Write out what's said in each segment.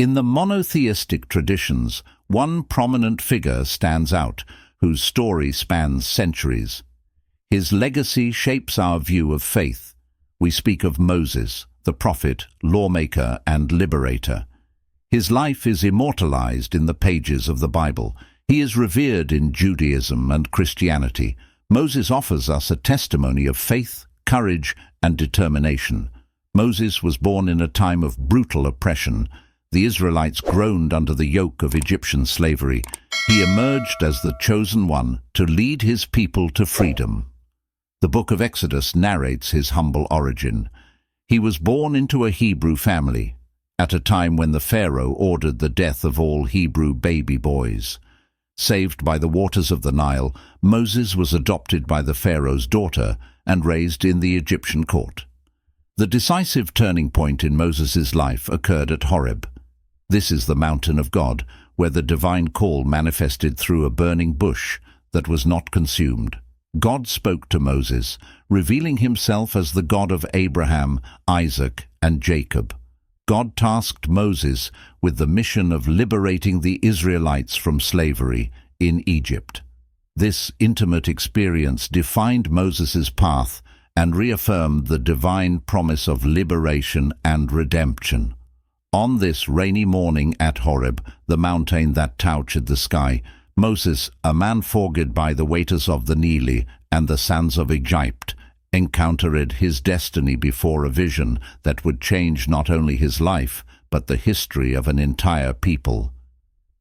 In the monotheistic traditions, one prominent figure stands out, whose story spans centuries. His legacy shapes our view of faith. We speak of Moses, the prophet, lawmaker, and liberator. His life is immortalized in the pages of the Bible. He is revered in Judaism and Christianity. Moses offers us a testimony of faith, courage, and determination. Moses was born in a time of brutal oppression. The Israelites groaned under the yoke of Egyptian slavery. He emerged as the chosen one to lead his people to freedom. The book of Exodus narrates his humble origin. He was born into a Hebrew family, at a time when the Pharaoh ordered the death of all Hebrew baby boys. Saved by the waters of the Nile, Moses was adopted by the Pharaoh's daughter and raised in the Egyptian court. The decisive turning point in Moses' life occurred at Horeb. This is the mountain of God, where the divine call manifested through a burning bush that was not consumed. God spoke to Moses, revealing himself as the God of Abraham, Isaac, and Jacob. God tasked Moses with the mission of liberating the Israelites from slavery in Egypt. This intimate experience defined Moses' path and reaffirmed the divine promise of liberation and redemption. On this rainy morning at Horeb, the mountain that touched the sky, Moses, a man forged by the waters of the Nile and the sands of Egypt, encountered his destiny before a vision that would change not only his life, but the history of an entire people.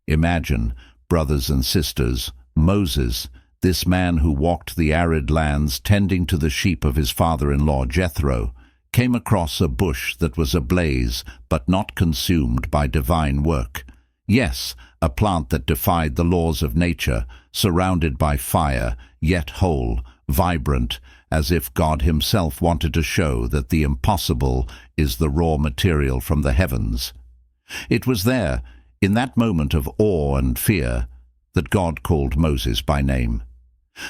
Imagine, brothers and sisters, Moses, this man who walked the arid lands tending to the sheep of his father-in-law Jethro, came across a bush that was ablaze but not consumed by divine work. Yes, a plant that defied the laws of nature, surrounded by fire, yet whole, vibrant, as if God himself wanted to show that the impossible is the raw material from the heavens. It was there, in that moment of awe and fear, that God called Moses by name.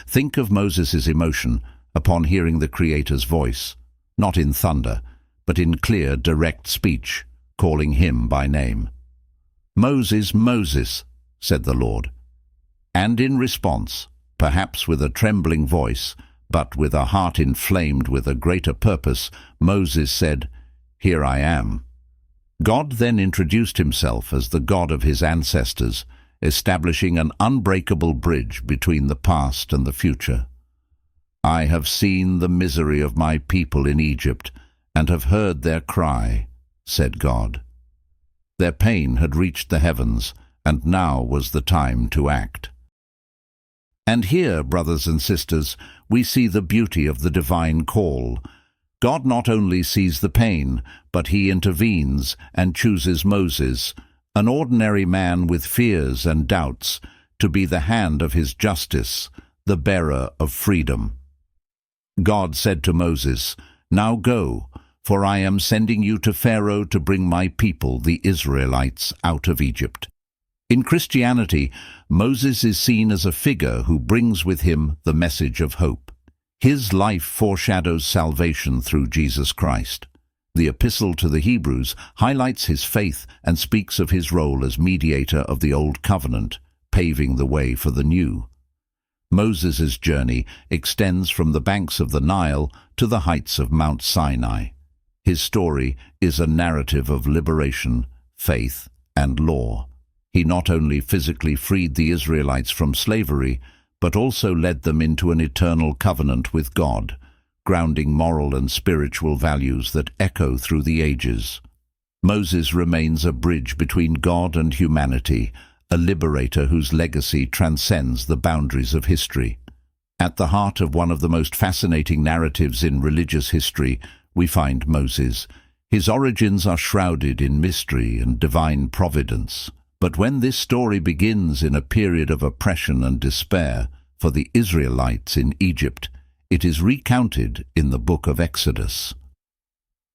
Think of Moses' emotion upon hearing the Creator's voice, not in thunder, but in clear, direct speech, calling him by name. "Moses, Moses," said the Lord. And in response, perhaps with a trembling voice, but with a heart inflamed with a greater purpose, Moses said, "Here I am." God then introduced himself as the God of his ancestors, establishing an unbreakable bridge between the past and the future. "I have seen the misery of my people in Egypt and have heard their cry," said God. Their pain had reached the heavens, and now was the time to act. And here, brothers and sisters, we see the beauty of the divine call. God not only sees the pain, but he intervenes and chooses Moses, an ordinary man with fears and doubts, to be the hand of his justice, the bearer of freedom. God said to Moses, "Now go, for I am sending you to Pharaoh to bring my people, the Israelites, out of Egypt." In Christianity, Moses is seen as a figure who brings with him the message of hope. His life foreshadows salvation through Jesus Christ. The Epistle to the Hebrews highlights his faith and speaks of his role as mediator of the Old Covenant, paving the way for the New. Moses' journey extends from the banks of the Nile to the heights of Mount Sinai. His story is a narrative of liberation, faith, and law. He not only physically freed the Israelites from slavery, but also led them into an eternal covenant with God, grounding moral and spiritual values that echo through the ages. Moses remains a bridge between God and humanity, a liberator whose legacy transcends the boundaries of history. At the heart of one of the most fascinating narratives in religious history, we find Moses. His origins are shrouded in mystery and divine providence. But when this story begins in a period of oppression and despair for the Israelites in Egypt, it is recounted in the book of Exodus.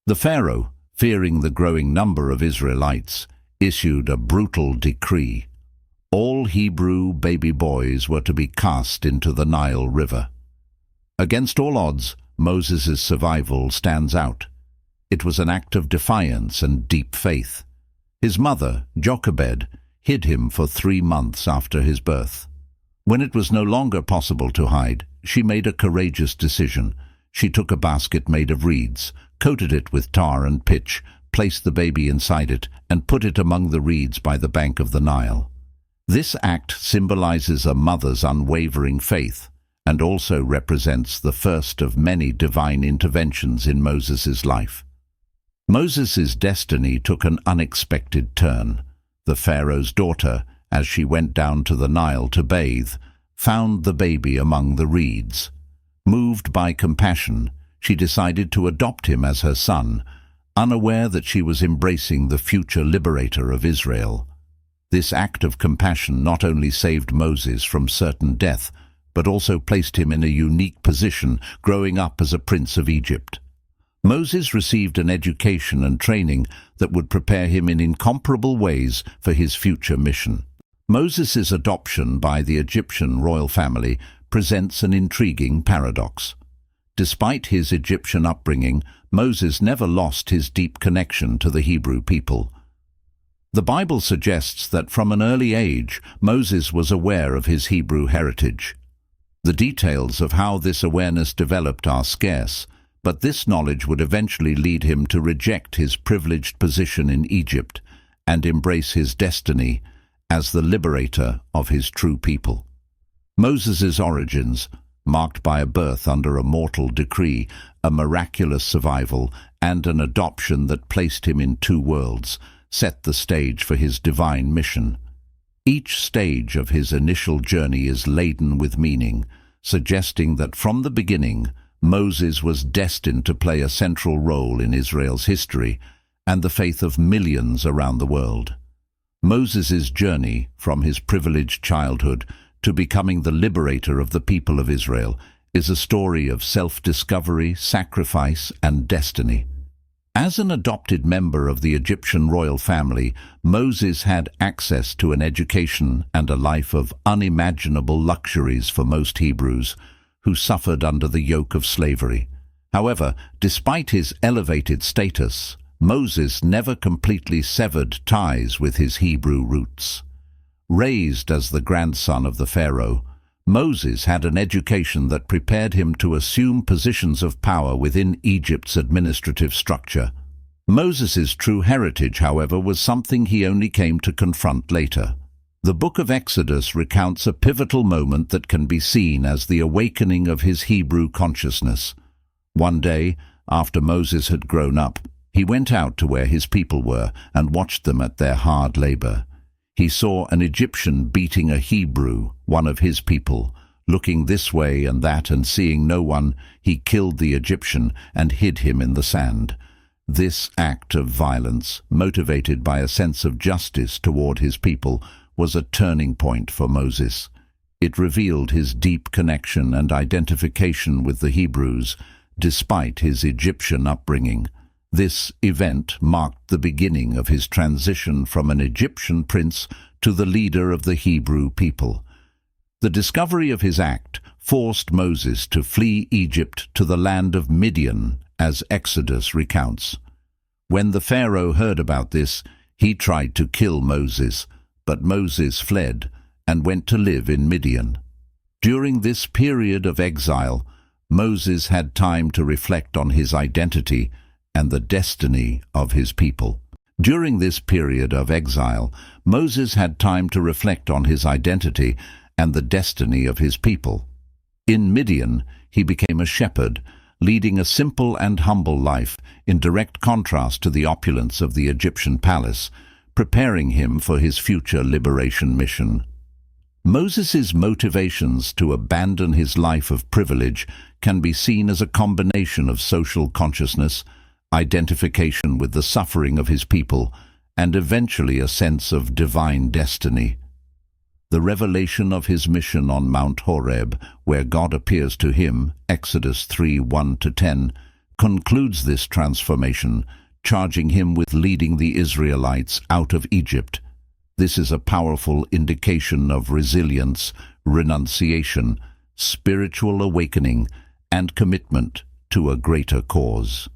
The Pharaoh, fearing the growing number of Israelites, issued a brutal decree. All Hebrew baby boys were to be cast into the Nile River. Against all odds, Moses' survival stands out. It was an act of defiance and deep faith. His mother, Jochebed, hid him for 3 months after his birth. When it was no longer possible to hide, she made a courageous decision. She took a basket made of reeds, coated it with tar and pitch, placed the baby inside it, and put it among the reeds by the bank of the Nile. This act symbolizes a mother's unwavering faith, and also represents the first of many divine interventions in Moses' life. Moses' destiny took an unexpected turn. The Pharaoh's daughter, as she went down to the Nile to bathe, found the baby among the reeds. Moved by compassion, she decided to adopt him as her son, unaware that she was embracing the future liberator of Israel. This act of compassion not only saved Moses from certain death, but also placed him in a unique position, growing up as a prince of Egypt. Moses received an education and training that would prepare him in incomparable ways for his future mission. Moses' adoption by the Egyptian royal family presents an intriguing paradox. Despite his Egyptian upbringing, Moses never lost his deep connection to the Hebrew people. The Bible suggests that from an early age, Moses was aware of his Hebrew heritage. The details of how this awareness developed are scarce, but this knowledge would eventually lead him to reject his privileged position in Egypt and embrace his destiny as the liberator of his true people. Moses' origins, marked by a birth under a mortal decree, a miraculous survival, and an adoption that placed him in 2 worlds, set the stage for his divine mission. Each stage of his initial journey is laden with meaning, suggesting that from the beginning, Moses was destined to play a central role in Israel's history and the faith of millions around the world. Moses' journey from his privileged childhood to becoming the liberator of the people of Israel is a story of self-discovery, sacrifice, and destiny. As an adopted member of the Egyptian royal family, Moses had access to an education and a life of unimaginable luxuries for most Hebrews, who suffered under the yoke of slavery. However, despite his elevated status, Moses never completely severed ties with his Hebrew roots. Raised as the grandson of the Pharaoh, Moses had an education that prepared him to assume positions of power within Egypt's administrative structure. Moses' true heritage, however, was something he only came to confront later. The book of Exodus recounts a pivotal moment that can be seen as the awakening of his Hebrew consciousness. One day, after Moses had grown up, he went out to where his people were and watched them at their hard labor. He saw an Egyptian beating a Hebrew, one of his people. Looking this way and that and seeing no one, he killed the Egyptian and hid him in the sand. This act of violence, motivated by a sense of justice toward his people, was a turning point for Moses. It revealed his deep connection and identification with the Hebrews, despite his Egyptian upbringing. This event marked the beginning of his transition from an Egyptian prince to the leader of the Hebrew people. The discovery of his act forced Moses to flee Egypt to the land of Midian, as Exodus recounts. When the Pharaoh heard about this, he tried to kill Moses, but Moses fled and went to live in Midian. During this period of exile, Moses had time to reflect on his identity and the destiny of his people. During this period of exile, Moses had time to reflect on his identity and the destiny of his people. In Midian, he became a shepherd, leading a simple and humble life in direct contrast to the opulence of the Egyptian palace, preparing him for his future liberation mission. Moses' motivations to abandon his life of privilege can be seen as a combination of social consciousness, identification with the suffering of his people, and eventually a sense of divine destiny. The revelation of his mission on Mount Horeb, where God appears to him, Exodus 3:1-10, concludes this transformation, charging him with leading the Israelites out of Egypt. This is a powerful indication of resilience, renunciation, spiritual awakening, and commitment to a greater cause.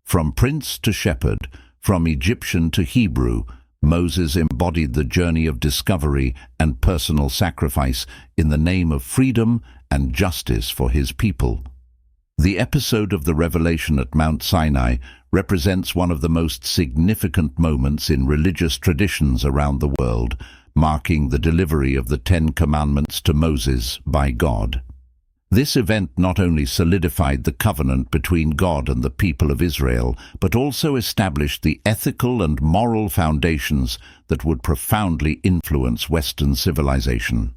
From prince to shepherd, from Egyptian to Hebrew, Moses embodied the journey of discovery and personal sacrifice in the name of freedom and justice for his people. The episode of the revelation at Mount Sinai represents one of the most significant moments in religious traditions around the world, marking the delivery of the Ten Commandments to Moses by God. This event not only solidified the covenant between God and the people of Israel, but also established the ethical and moral foundations that would profoundly influence Western civilization.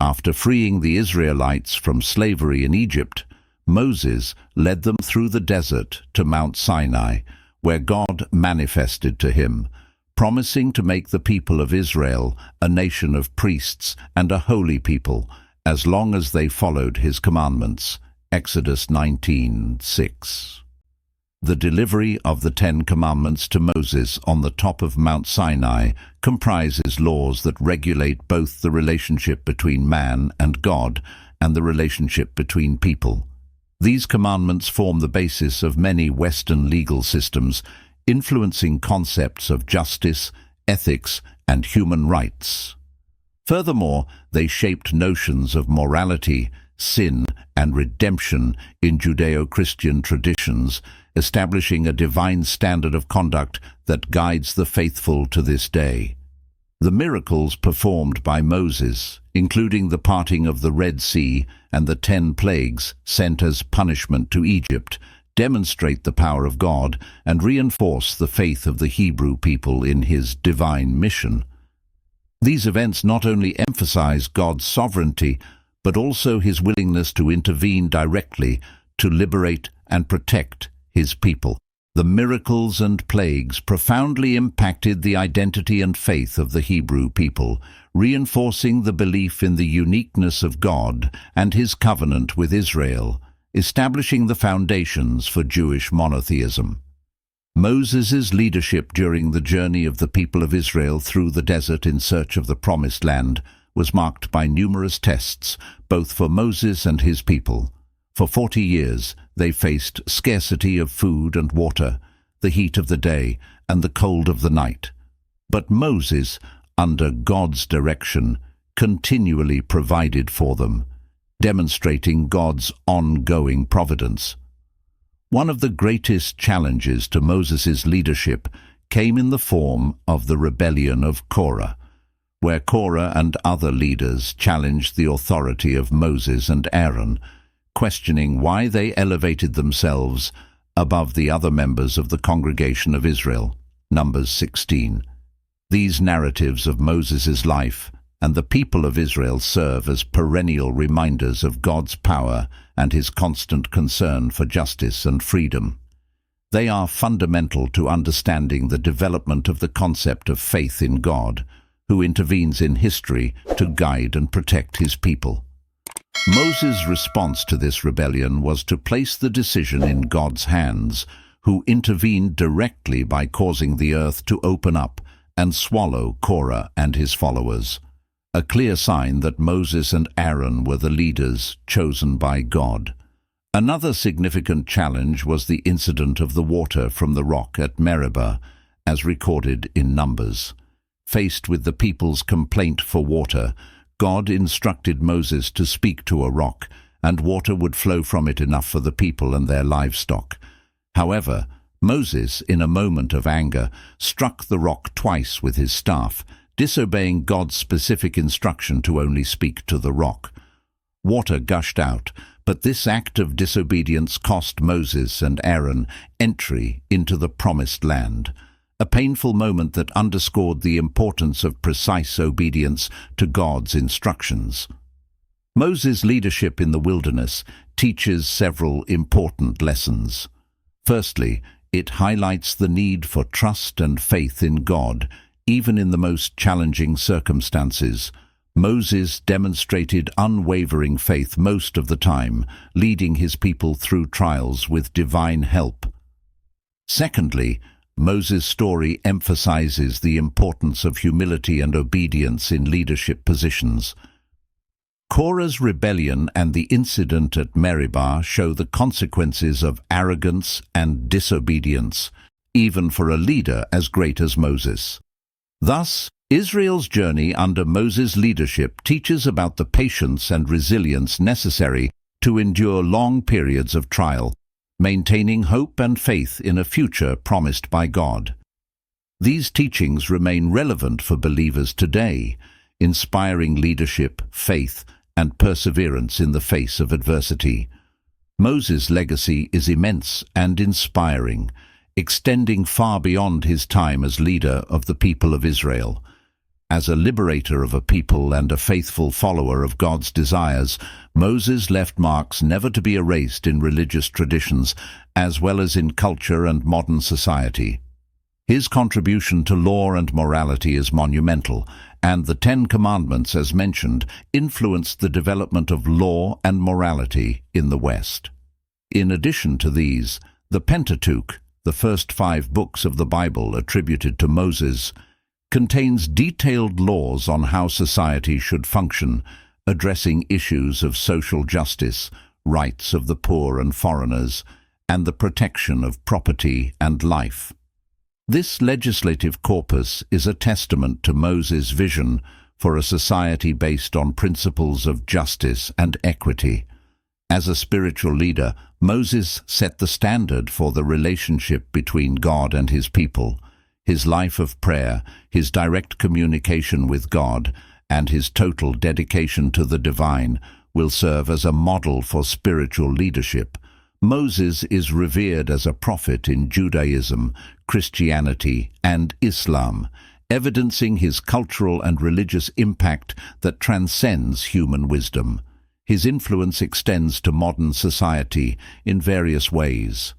After freeing the Israelites from slavery in Egypt, Moses led them through the desert to Mount Sinai, where God manifested to him, promising to make the people of Israel a nation of priests and a holy people, as long as they followed his commandments. Exodus 19:6. The delivery of the Ten Commandments to Moses on the top of Mount Sinai comprises laws that regulate both the relationship between man and God and the relationship between people. These commandments form the basis of many Western legal systems, influencing concepts of justice, ethics, and human rights. Furthermore, they shaped notions of morality, sin, and redemption in Judeo-Christian traditions, establishing a divine standard of conduct that guides the faithful to this day. The miracles performed by Moses, including the parting of the Red Sea and the 10 plagues sent as punishment to Egypt, demonstrate the power of God and reinforce the faith of the Hebrew people in his divine mission. These events not only emphasize God's sovereignty, but also his willingness to intervene directly to liberate and protect his people. The miracles and plagues profoundly impacted the identity and faith of the Hebrew people, reinforcing the belief in the uniqueness of God and his covenant with Israel, establishing the foundations for Jewish monotheism. Moses' leadership during the journey of the people of Israel through the desert in search of the Promised Land was marked by numerous tests, both for Moses and his people. For 40 years, they faced scarcity of food and water, the heat of the day, and the cold of the night. But Moses, under God's direction, continually provided for them, demonstrating God's ongoing providence. One of the greatest challenges to Moses' leadership came in the form of the rebellion of Korah, where Korah and other leaders challenged the authority of Moses and Aaron, questioning why they elevated themselves above the other members of the congregation of Israel. Numbers 16. These narratives of Moses' life and the people of Israel serve as perennial reminders of God's power and his constant concern for justice and freedom. They are fundamental to understanding the development of the concept of faith in God, who intervenes in history to guide and protect his people. Moses' response to this rebellion was to place the decision in God's hands, who intervened directly by causing the earth to open up and swallow Korah and his followers, a clear sign that Moses and Aaron were the leaders chosen by God. Another significant challenge was the incident of the water from the rock at Meribah, as recorded in Numbers. Faced with the people's complaint for water, God instructed Moses to speak to a rock, and water would flow from it enough for the people and their livestock. However, Moses, in a moment of anger, struck the rock twice with his staff, disobeying God's specific instruction to only speak to the rock. Water gushed out, but this act of disobedience cost Moses and Aaron entry into the Promised Land, a painful moment that underscored the importance of precise obedience to God's instructions. Moses' leadership in the wilderness teaches several important lessons. Firstly, it highlights the need for trust and faith in God, even in the most challenging circumstances. Moses demonstrated unwavering faith most of the time, leading his people through trials with divine help. Secondly, Moses' story emphasizes the importance of humility and obedience in leadership positions. Korah's rebellion and the incident at Meribah show the consequences of arrogance and disobedience, even for a leader as great as Moses. Thus, Israel's journey under Moses' leadership teaches about the patience and resilience necessary to endure long periods of trial, maintaining hope and faith in a future promised by God. These teachings remain relevant for believers today, inspiring leadership, faith, and perseverance in the face of adversity. Moses' legacy is immense and inspiring, extending far beyond his time as leader of the people of Israel. As a liberator of a people and a faithful follower of God's desires, Moses left marks never to be erased in religious traditions, as well as in culture and modern society. His contribution to law and morality is monumental, and the Ten Commandments, as mentioned, influenced the development of law and morality in the West. In addition to these, the Pentateuch, the first 5 books of the Bible attributed to Moses, contains detailed laws on how society should function, addressing issues of social justice, rights of the poor and foreigners, and the protection of property and life. This legislative corpus is a testament to Moses' vision for a society based on principles of justice and equity. As a spiritual leader, Moses set the standard for the relationship between God and his people. His life of prayer, his direct communication with God, and his total dedication to the divine will serve as a model for spiritual leadership. Moses is revered as a prophet in Judaism, Christianity, and Islam, evidencing his cultural and religious impact that transcends human wisdom. His influence extends to modern society in various ways.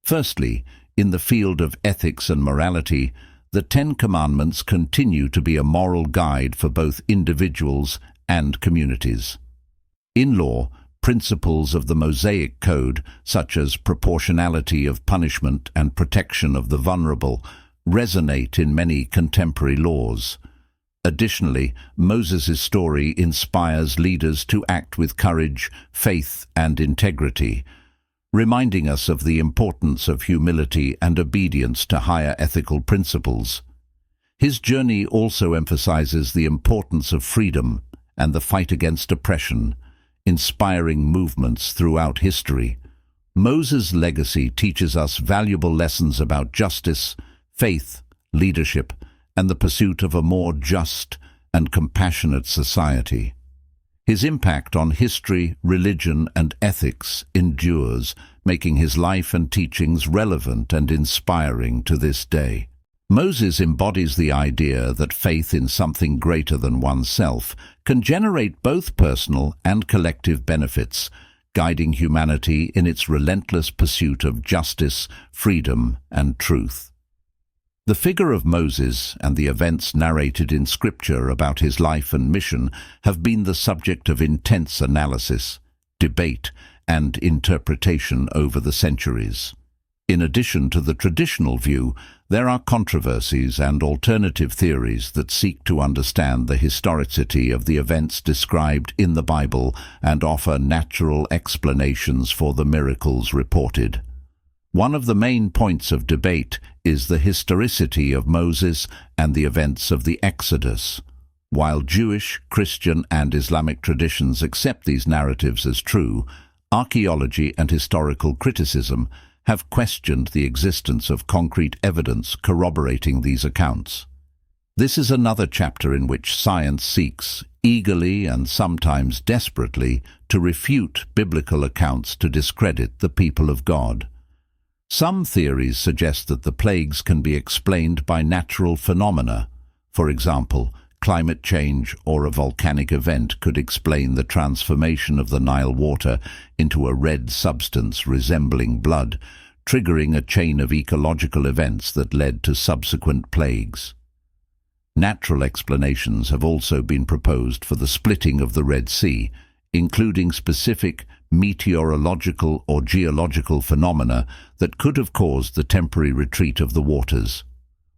Firstly, in the field of ethics and morality, the Ten Commandments continue to be a moral guide for both individuals and communities. In law, principles of the Mosaic Code, such as proportionality of punishment and protection of the vulnerable, resonate in many contemporary laws. Additionally, Moses' story inspires leaders to act with courage, faith, and integrity, reminding us of the importance of humility and obedience to higher ethical principles. His journey also emphasizes the importance of freedom and the fight against oppression, inspiring movements throughout history. Moses' legacy teaches us valuable lessons about justice, faith, leadership, and the pursuit of a more just and compassionate society. His impact on history, religion, and ethics endures, making his life and teachings relevant and inspiring to this day. Moses embodies the idea that faith in something greater than oneself can generate both personal and collective benefits, guiding humanity in its relentless pursuit of justice, freedom, and truth. The figure of Moses and the events narrated in Scripture about his life and mission have been the subject of intense analysis, debate, and interpretation over the centuries. In addition to the traditional view, there are controversies and alternative theories that seek to understand the historicity of the events described in the Bible and offer natural explanations for the miracles reported. One of the main points of debate is the historicity of Moses and the events of the Exodus. While Jewish, Christian, and Islamic traditions accept these narratives as true, archaeology and historical criticism have questioned the existence of concrete evidence corroborating these accounts. This is another chapter in which science seeks, eagerly and sometimes desperately, to refute biblical accounts to discredit the people of God. Some theories suggest that the plagues can be explained by natural phenomena. For example, climate change or a volcanic event could explain the transformation of the Nile water into a red substance resembling blood, triggering a chain of ecological events that led to subsequent plagues. Natural explanations have also been proposed for the splitting of the Red Sea, including specific meteorological or geological phenomena that could have caused the temporary retreat of the waters.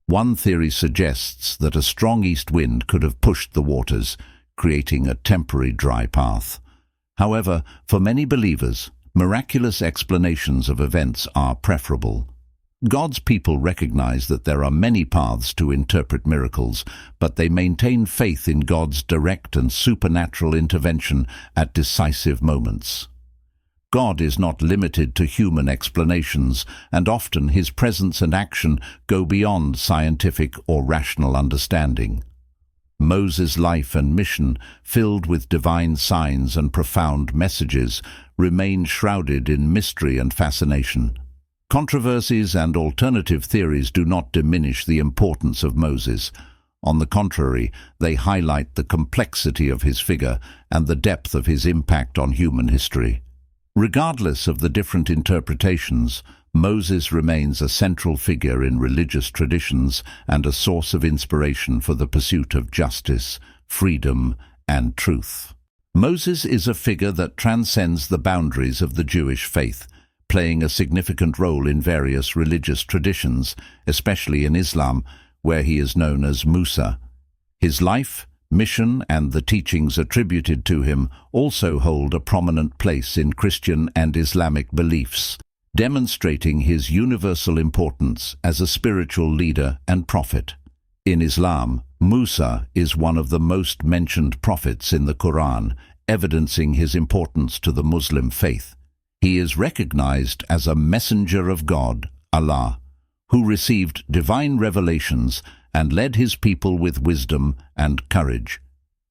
One theory suggests that a strong east wind could have pushed the waters, creating a temporary dry path. However, for many believers, miraculous explanations of events are preferable. God's people recognize that there are many paths to interpret miracles, but they maintain faith in God's direct and supernatural intervention at decisive moments. God is not limited to human explanations, and often his presence and action go beyond scientific or rational understanding. Moses' life and mission, filled with divine signs and profound messages, remain shrouded in mystery and fascination. Controversies and alternative theories do not diminish the importance of Moses. On the contrary, they highlight the complexity of his figure and the depth of his impact on human history. Regardless of the different interpretations, Moses remains a central figure in religious traditions and a source of inspiration for the pursuit of justice, freedom, and truth. Moses is a figure that transcends the boundaries of the Jewish faith, playing a significant role in various religious traditions, especially in Islam, where he is known as Musa. His life, mission, and the teachings attributed to him also hold a prominent place in Christian and Islamic beliefs, demonstrating his universal importance as a spiritual leader and prophet. In Islam, Musa is one of the most mentioned prophets in the Quran, evidencing his importance to the Muslim faith. He is recognized as a messenger of God, Allah, who received divine revelations and led his people with wisdom and courage.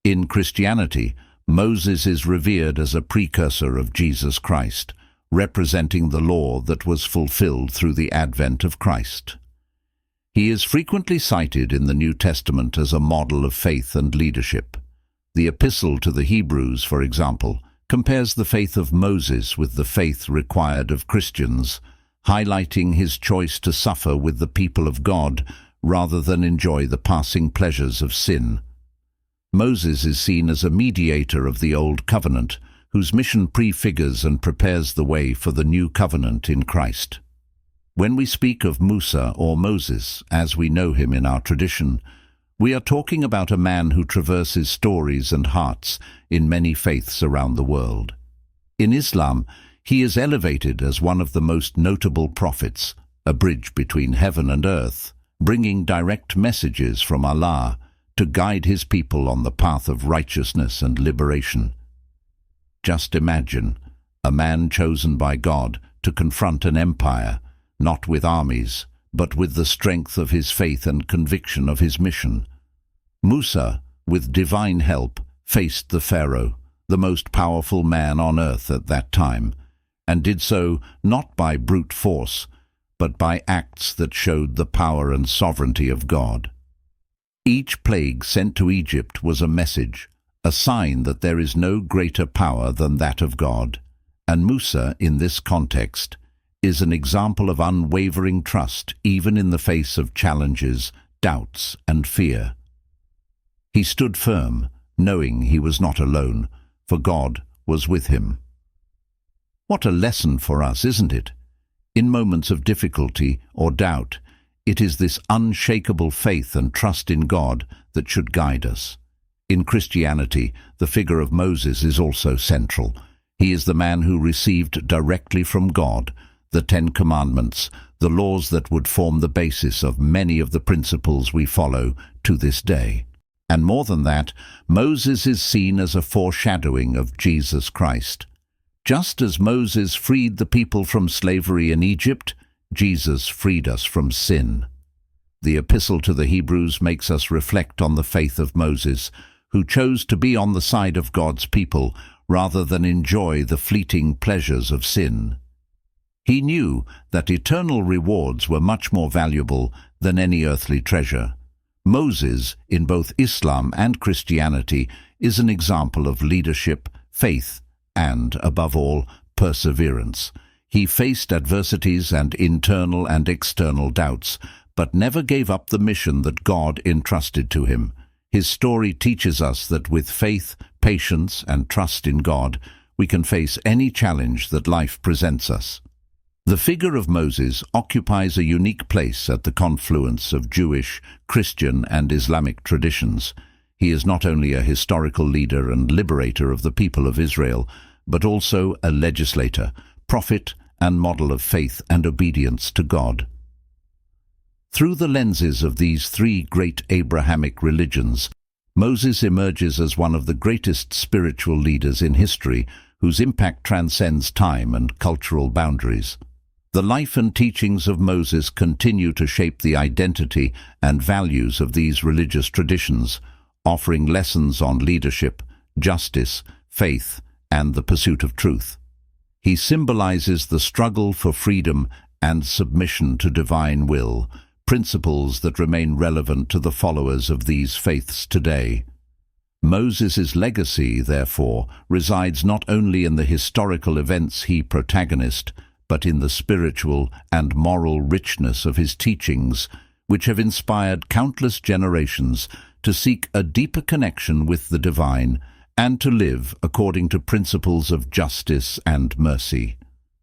In Christianity, Moses is revered as a precursor of Jesus Christ, representing the law that was fulfilled through the advent of Christ. He is frequently cited in the New Testament as a model of faith and leadership. The Epistle to the Hebrews, for example, compares the faith of Moses with the faith required of Christians, highlighting his choice to suffer with the people of God rather than enjoy the passing pleasures of sin. Moses is seen as a mediator of the Old Covenant, whose mission prefigures and prepares the way for the New Covenant in Christ. When we speak of Musa or Moses, as we know him in our tradition, we are talking about a man who traverses stories and hearts in many faiths around the world. In Islam, he is elevated as one of the most notable prophets, a bridge between heaven and earth, bringing direct messages from Allah to guide his people on the path of righteousness and liberation. Just imagine a man chosen by God to confront an empire, not with armies, but with the strength of his faith and conviction of his mission. Musa, with divine help, faced the Pharaoh, the most powerful man on earth at that time, and did so not by brute force, but by acts that showed the power and sovereignty of God. Each plague sent to Egypt was a message, a sign that there is no greater power than that of God, and Musa, in this context, is an example of unwavering trust even in the face of challenges, doubts, and fear. He stood firm, knowing he was not alone, for God was with him. What a lesson for us, isn't it? In moments of difficulty or doubt, it is this unshakable faith and trust in God that should guide us. In Christianity, the figure of Moses is also central. He is the man who received directly from God the 10 Commandments, the laws that would form the basis of many of the principles we follow to this day. And more than that, Moses is seen as a foreshadowing of Jesus Christ. Just as Moses freed the people from slavery in Egypt, Jesus freed us from sin. The Epistle to the Hebrews makes us reflect on the faith of Moses, who chose to be on the side of God's people rather than enjoy the fleeting pleasures of sin. He knew that eternal rewards were much more valuable than any earthly treasure. Moses, in both Islam and Christianity, is an example of leadership, faith, and, above all, perseverance. He faced adversities and internal and external doubts, but never gave up the mission that God entrusted to him. His story teaches us that with faith, patience, and trust in God, we can face any challenge that life presents us. The figure of Moses occupies a unique place at the confluence of Jewish, Christian, and Islamic traditions. He is not only a historical leader and liberator of the people of Israel, but also a legislator, prophet, and model of faith and obedience to God. Through the lenses of these three great Abrahamic religions, Moses emerges as one of the greatest spiritual leaders in history, whose impact transcends time and cultural boundaries. The life and teachings of Moses continue to shape the identity and values of these religious traditions, offering lessons on leadership, justice, faith, and the pursuit of truth. He symbolizes the struggle for freedom and submission to divine will, principles that remain relevant to the followers of these faiths today. Moses' legacy, therefore, resides not only in the historical events he protagonized, but in the spiritual and moral richness of his teachings, which have inspired countless generations to seek a deeper connection with the divine and to live according to principles of justice and mercy.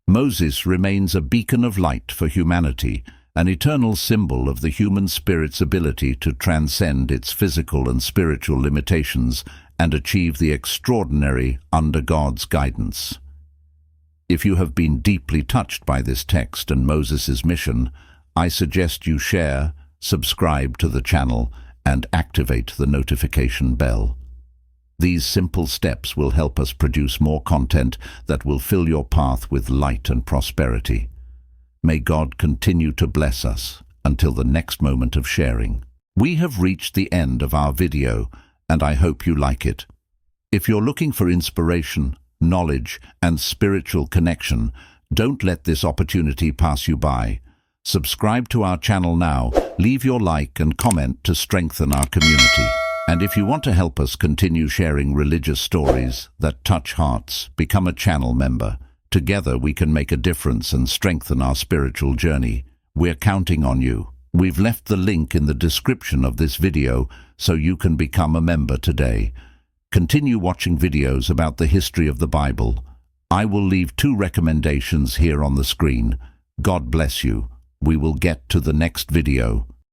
Moses remains a beacon of light for humanity, an eternal symbol of the human spirit's ability to transcend its physical and spiritual limitations and achieve the extraordinary under God's guidance. If you have been deeply touched by this text and Moses' mission, I suggest you share, subscribe to the channel, and activate the notification bell. These simple steps will help us produce more content that will fill your path with light and prosperity. May God continue to bless us until the next moment of sharing. We have reached the end of our video, and I hope you like it. If you're looking for inspiration, knowledge, and spiritual connection, don't let this opportunity pass you by. Subscribe to our channel now, leave your like and comment to strengthen our community. And if you want to help us continue sharing religious stories that touch hearts, become a channel member. Together we can make a difference and strengthen our spiritual journey. We're counting on you. We've left the link in the description of this video so you can become a member today. Continue watching videos about the history of the Bible. I will leave 2 recommendations here on the screen. God bless you. We will get to the next video.